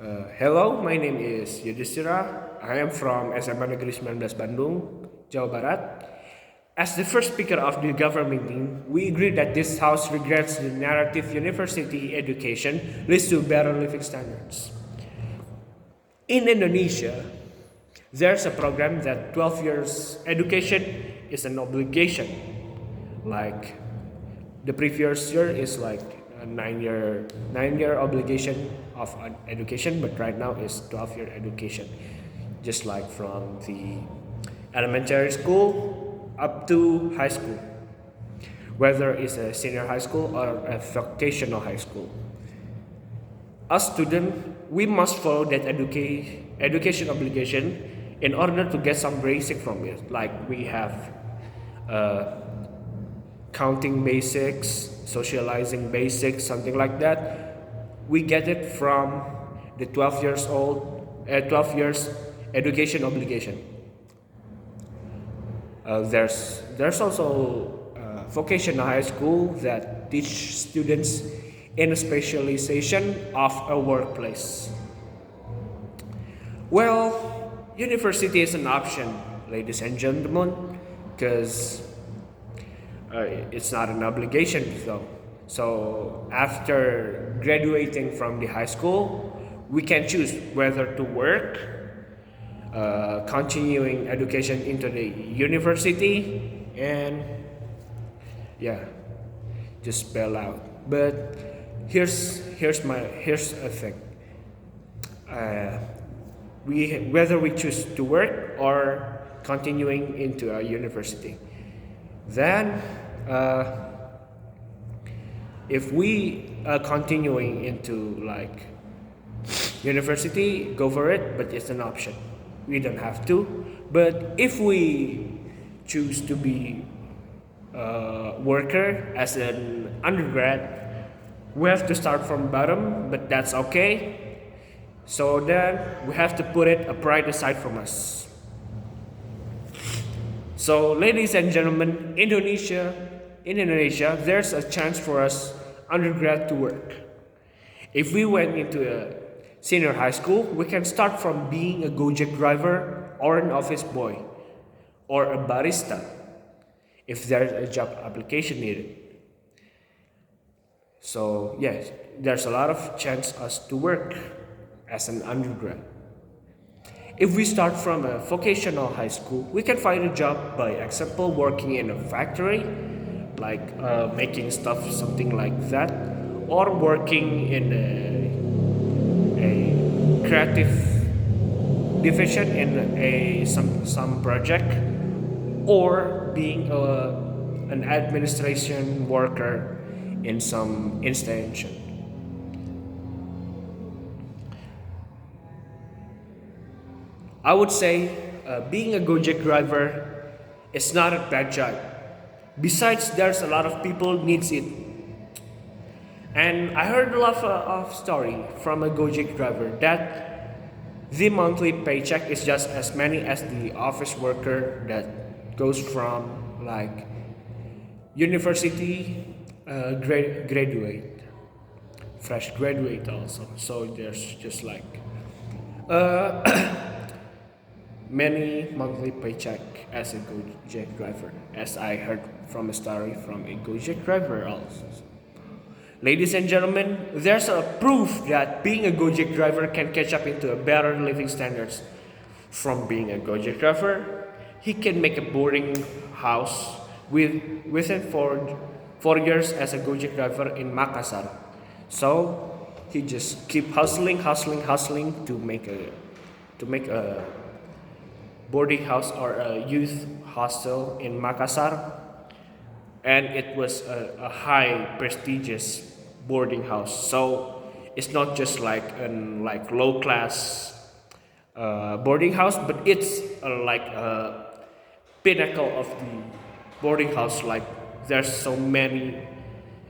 Hello, my name is Yudistira. I am from SMA Negeri 19 Bandung, Jawa Barat. As the first speaker of the government meeting, we agree that this House regrets the narrative university education leads to better living standards. In Indonesia, there's a program that 12 years education is an obligation. Like the previous year is like a nine year obligation of an education, but right now is 12-year education, just like from the elementary school up to high school, whether it's a senior high school or a vocational high school. As student, we must follow that education obligation in order to get some basic from it. Like we have counting basics, socializing basics, something like that. We get it from the 12 years education obligation. There's also vocational high school that teach students in a specialization of a workplace. Well, university is an option, ladies and gentlemen, because it's not an obligation though. So after graduating from the high school, we can choose whether to work, continuing education into the university, and yeah, just spell out. But here's a thing. Whether we choose to work or continuing into a university, then if we are continuing into like university, go for it, but it's an option. We don't have to. But if we choose to be a worker as an undergrad, we have to start from bottom, but that's okay. So then we have to put it a pride aside from us. So, ladies and gentlemen, in Indonesia, there's a chance for us undergrad to work. If we went into a senior high school, we can start from being a Gojek driver or an office boy or a barista if there's a job application needed. So, yes, there's a lot of chance us to work as an undergrad. If we start from a vocational high school, we can find a job by example working in a factory, like making stuff, something like that, or working in a creative division in some project, or being an administration worker in some institution. I would say being a Gojek driver is not a bad job. Besides, there's a lot of people needs it. And I heard a lot of story from a Gojek driver that the monthly paycheck is just as many as the office worker that goes from like university graduate, fresh graduate also. So there's just like many monthly paycheck as a Gojek driver, as I heard from a story from a Gojek driver also. Ladies and gentlemen, there's a proof that being a Gojek driver can catch up into a better living standards. From being a Gojek driver, he can make a boarding house within 4 years as a Gojek driver in Makassar. So he just keep hustling to make a boarding house or a youth hostel in Makassar, and it was a high prestigious boarding house. So it's not just like an like low class boarding house, but it's like a pinnacle of the boarding house. Like there's so many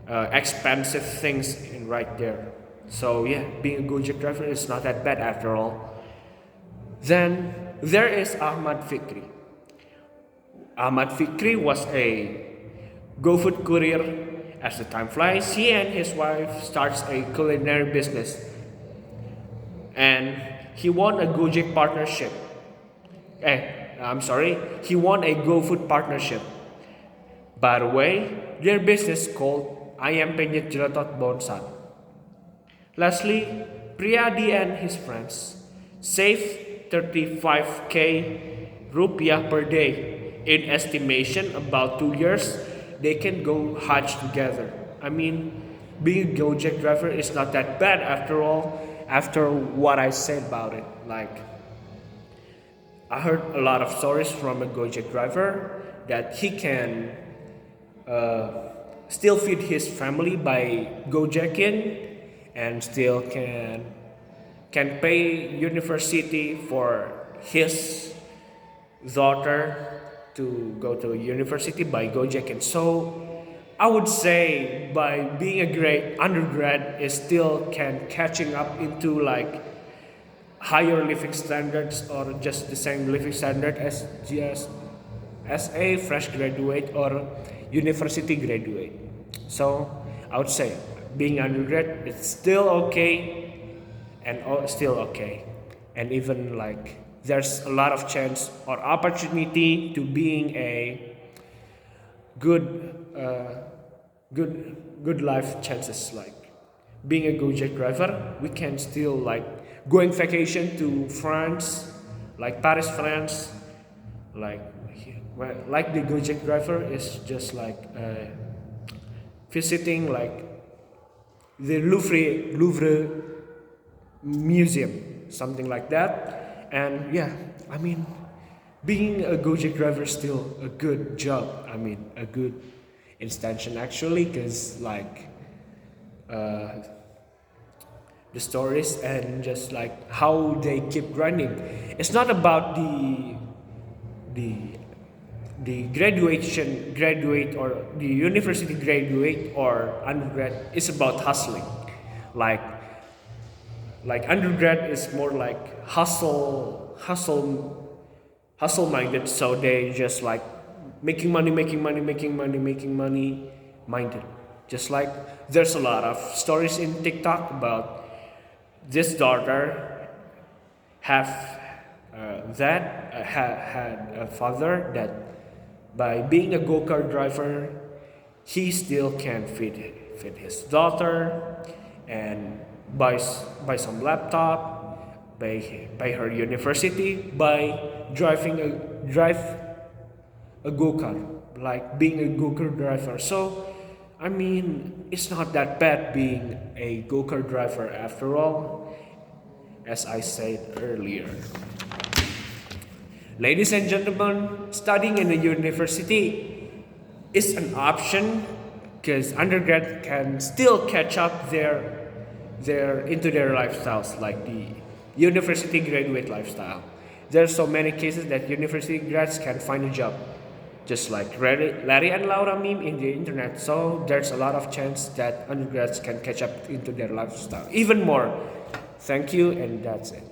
expensive things in right there. So yeah, being a Gojek driver is not that bad after all. Then there is Ahmad Fikri. Ahmad Fikri was a GoFood courier. As the time flies, he and his wife starts a culinary business. and he won a Gojek partnership. I'm sorry, he won a GoFood partnership. By the way, their business called Ayam Penyet Jelatot Bonsat. Lastly, Priyadi and his friends saved 35k rupiah per day. In estimation, about 2 years, they can go Hajj together. I mean, being a Gojek driver is not that bad after all, after what I said about it. Like, I heard a lot of stories from a Gojek driver that he can still feed his family by Gojekin and still can pay university for his daughter to go to university by Gojekin. So I would say by being a great undergrad is still can catching up into like higher living standards or just the same living standard as just as a fresh graduate or university graduate. So I would say being undergrad is still okay and still okay, and even like there's a lot of chance or opportunity to being a good good life chances, like being a Gojek driver. We can still like going vacation to France, like Paris, France, like like the Gojek driver is just like visiting like the Louvre museum, something like that. And yeah, I mean, being a Gojek driver is still a good job. I mean, a good extension actually, because like the stories and just like how they keep running. It's not about the graduate or the university graduate or undergrad. It's about hustling. Like undergrad is more like hustle minded. So they just like making money minded. Just like there's a lot of stories in TikTok about this daughter have had a father that by being a go-kart driver he still can feed his daughter and buy some laptop, pay her university by drive a go-kart, like being a go-kart driver. So I mean, it's not that bad being a go-kart driver after all, as I said earlier. Ladies and gentlemen, studying in a university is an option because undergrad can still catch up into their lifestyles, like the university graduate lifestyle. There are so many cases that university grads can find a job, just like Larry and Laura meme in the internet. So there's a lot of chance that undergrads can catch up into their lifestyle even more. Thank you, and that's it.